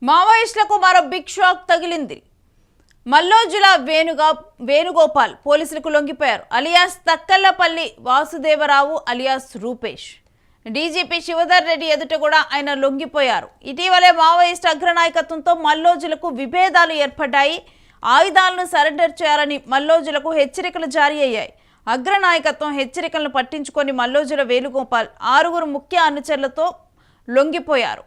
మావోయిస్టులకు మరో big shock తగిలింది. మల్లోజుల వేణుగోపాల్ పోలీసులకు లొంగిపోయారు. Alias Takkallapalli Vasudevarao alias Rupesh. DGP Shivadhar Reddy ఎదుట కూడా ఆయన లొంగిపోయారు. ఇటీవలే మావోయిస్టు అగ్రనాయకత్వంతో మల్లోజులకు విభేదాలు ఏర్పడ్డాయి. ఆయుధాలను సరెండర్ చేయాలని మల్లోజులకు హెచ్చరికలు జారీ అయ్యాయి. అగ్రనాయకత్వం హెచ్చరికలను పట్టించుకొని మల్లోజుల వేణుగోపాల్ 6 ముఖ్య అనుచరులతో లొంగిపోయారు.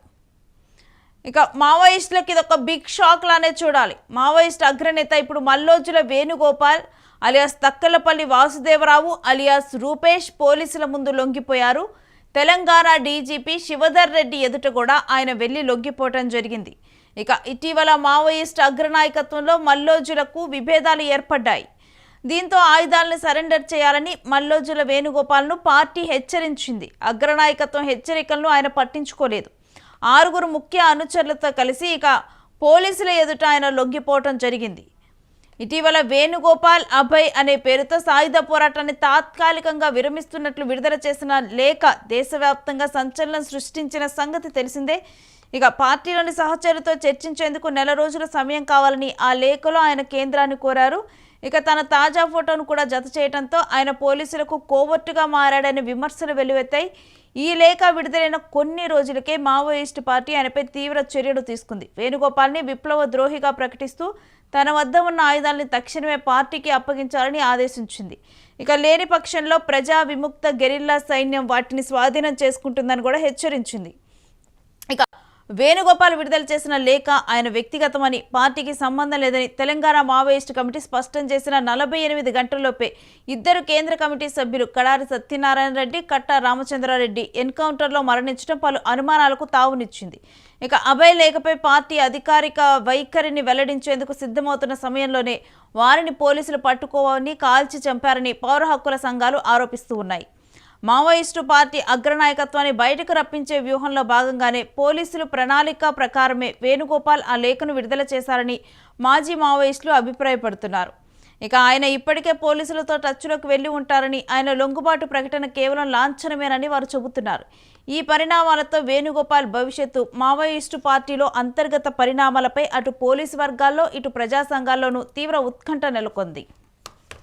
ఇక మావోయిస్టులకు ఇదొక బిగ్ షాక్ లానే చూడాలి. మావోయిస్టు అగ్రనేత ఇప్పుడు మల్లోజుల వేణుగోపాల్ అలియాస్ తక్కలపల్లి వాసుదేవరావు అలియాస్ రూపేష్ పోలీసుల ముందు లొంగిపోయారు. తెలంగాణ డీజీపీ శివధర్ రెడ్డి ఎదుట కూడా ఆయన వెళ్లి లొంగిపోవటం జరిగింది. ఇక ఇటీవల మావోయిస్టు అగ్రనాయకత్వంలో మల్లోజులకు విభేదాలు ఏర్పడ్డాయి. దీంతో ఆయుధాలను సరెండర్ చేయాలని మల్లోజుల వేణుగోపాల్ను పార్టీ హెచ్చరించింది. అగ్రనాయకత్వం హెచ్చరికలను ఆయన పట్టించుకోలేదు. 6 ముఖ్య అనుచరులతో కలిసి ఇక పోలీసుల ఎదుట ఆయన లొంగిపోవటం జరిగింది. ఇటీవల వేణుగోపాల్ అభయ్ అనే పేరుతో సాయుధ పోరాటాన్ని తాత్కాలికంగా విరమిస్తున్నట్లు విడుదల చేసిన లేఖ దేశవ్యాప్తంగా సంచలనం సృష్టించిన సంగతి తెలిసిందే. ఇక పార్టీలోని సహచరులతో చర్చించేందుకు 4 రోజుల సమయం కావాలని ఆ లేఖలో ఆయన కేంద్రాన్ని కోరారు. ఇక తన తాజా ఫోటోను కూడా జత చేయడంతో ఆయన పోలీసులకు కోవర్టుగా మారాడనే విమర్శలు వెల్లువెత్తాయి. ఈ లేఖ విడుదలైన కొన్ని రోజులకే మావోయిస్టు పార్టీ ఆయనపై తీవ్ర చర్యలు తీసుకుంది. వేణుగోపాల్ని విప్లవ ద్రోహిగా ప్రకటిస్తూ తన వద్ద ఉన్న ఆయుధాలని తక్షణమే పార్టీకి అప్పగించాలని ఆదేశించింది. ఇక లేని పక్షంలో ప్రజా విముక్త గెరిల్లా సైన్యం వాటిని స్వాధీనం చేసుకుంటుందని కూడా హెచ్చరించింది. ఇక వేణుగోపాల్ విడుదల చేసిన లేఖ ఆయన వ్యక్తిగతమని, పార్టీకి సంబంధం లేదని తెలంగాణ మావోయిస్టు కమిటీ స్పష్టం చేసిన 48 గంటల్లోపే 2 కేంద్ర కమిటీ సభ్యులు కడారి సత్యనారాయణ రెడ్డి, కట్టా రామచంద్రారెడ్డి ఎన్కౌంటర్లో మరణించడం పలు అనుమానాలకు తావునిచ్చింది. ఇక అభయ్ లేఖపై పార్టీ అధికారిక వైఖరిని వెల్లడించేందుకు సిద్ధమవుతున్న సమయంలోనే వారిని పోలీసులు పట్టుకోవని కాల్చి చంపారని పౌర హక్కుల సంఘాలు ఆరోపిస్తూ ఉన్నాయి. మావోయిస్టు పార్టీ అగ్రనాయకత్వాన్ని బయటకు రప్పించే వ్యూహంలో భాగంగానే పోలీసులు ప్రణాళిక ప్రకారమే వేణుగోపాల్ ఆ లేఖను విడుదల చేశారని మాజీ మావోయిస్టులు అభిప్రాయపడుతున్నారు. ఇక ఆయన ఇప్పటికే పోలీసులతో టచ్లోకి వెళ్లి ఉంటారని, ఆయన లొంగుబాటు ప్రకటన కేవలం లాంఛనమేనని వారు చెబుతున్నారు. ఈ పరిణామాలతో వేణుగోపాల్ భవిష్యత్తు మావోయిస్టు పార్టీలో అంతర్గత పరిణామాలపై అటు పోలీసు వర్గాల్లో ఇటు ప్రజా సంఘాల్లోనూ తీవ్ర ఉత్కంఠ నెలకొంది.